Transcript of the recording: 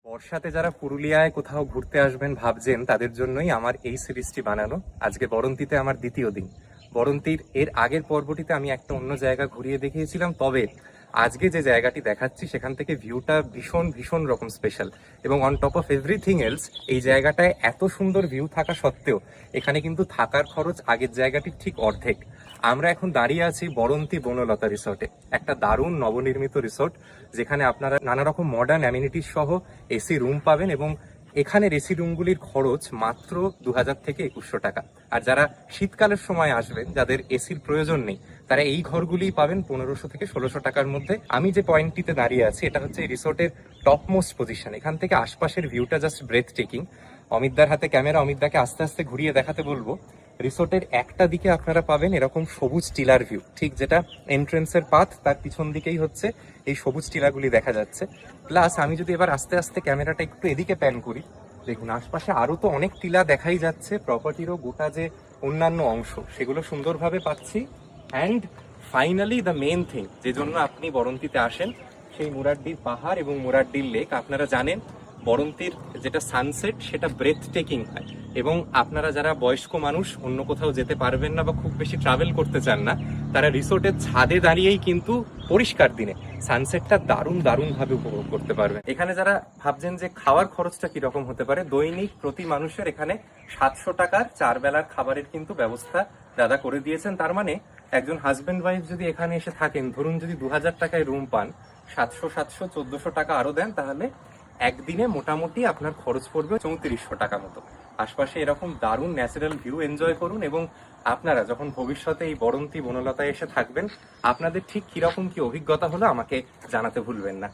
বর্ষাতে যারা পুরুলিয়ায় কোথাও ঘুরতে আসবেন ভাবছেন তাদের জন্যই আমার এই সিরিজটি বানানো। আজকে বরন্তিতে আমার দ্বিতীয় দিন। বরন্তির এর আগের পর্বটিতে আমি একটা অন্য জায়গা ঘুরিয়ে দেখিয়েছিলাম, তবে আজকে যে জায়গাটি দেখাচ্ছি সেখান থেকে ভিউটা ভীষণ ভীষণ রকম স্পেশাল। এবং on top of everything else, এই জায়গাটায় এত সুন্দর ভিউ থাকা সত্ত্বেও এখানে কিন্তু থাকার খরচ আগের জায়গাটির ঠিক অর্ধেক। আমরা এখন দাঁড়িয়ে আছি বরন্তি বনলতা রিসর্টে, একটা দারুণ নবনির্মিত রিসর্ট যেখানে আপনারা নানা রকম মডার্ন অ্যামিনিটিস সহ এসি রুম পাবেন। এবং এখানের এসি রুমগুলির খরচ মাত্র 2000 থেকে 2100 টাকা। আর যারা শীতকালের সময় আসবেন, যাদের এসির প্রয়োজন নেই, তারা এই ঘরগুলি পাবেন 1500 থেকে 1600 টাকার মধ্যে। আমি যে পয়েন্টটিতে দাঁড়িয়ে আছি এটা হচ্ছে এই রিসোর্টের টপ মোস্ট পজিশন। এখান থেকে আশপাশের ভিউটা জাস্ট ব্রেথ টেকিং। অমিতদার হাতে ক্যামেরা, অমিতদাকে আস্তে আস্তে ঘুরিয়ে দেখাতে বলবো। রিসোর্টের একটা দিকে আপনারা পাবেন এরকম সবুজ টিলার ভিউ, ঠিক যেটা এন্ট্রেন্সের পাথ তার পিছন দিকেই হচ্ছে এই সবুজ টিলাগুলি দেখা যাচ্ছে। প্লাস আমি যদি এবার আস্তে আস্তে ক্যামেরাটা একটু এদিকে প্যান করি, দেখুন আশপাশে আরো তো অনেক টিলা দেখাই যাচ্ছে। প্রপার্টিরও গোটা যে অন্যান্য অংশ সেগুলো সুন্দরভাবে পাচ্ছি। And finally the main thing, যে জন্য আপনি বরন্তিতে আসেন, সেই মুরাড্ডির পাহাড় এবং মুরাড্ডির লেক। আপনারা জানেন বরন্তির যেটা সানসেট সেটা ব্রেথ টেকিং হয়। এবং আপনারা যারা বয়স্ক মানুষ অন্য কোথাও যেতে পারবেন না বা খুব বেশি ট্রাভেল করতে চান না, তারা রিসোর্টের ছাদে দাঁড়িয়েই কিন্তু পরিষ্কার দিনে সানসেটটা দারুণ দারুণ ভাবে উপভোগ করতে পারবেন। এখানে যারা ভাবছেন যে খাওয়ার খরচটা কিরকম হতে পারে, দৈনিক প্রতি মানুষের এখানে 700 টাকার 4 বেলার খাবারের কিন্তু ব্যবস্থা দাদা করে দিয়েছেন। তার মানে একজন হাজবেন্ড ওয়াইফ যদি এখানে এসে থাকেন, ধরুন যদি 2000 টাকায় রুম পান, 700 1400 টাকা আরো দেন, তাহলে একদিনে মোটামুটি আপনার খরচ পড়বে 3400 টাকা মতো। আশপাশে এরকম দারুণ ন্যাচারাল ভিউ এনজয় করুন। এবং আপনারা যখন ভবিষ্যতে এই বরন্তি বনলতায় এসে থাকবেন, আপনাদের ঠিক কিরকম কি অভিজ্ঞতা হলো আমাকে জানাতে ভুলবেন না।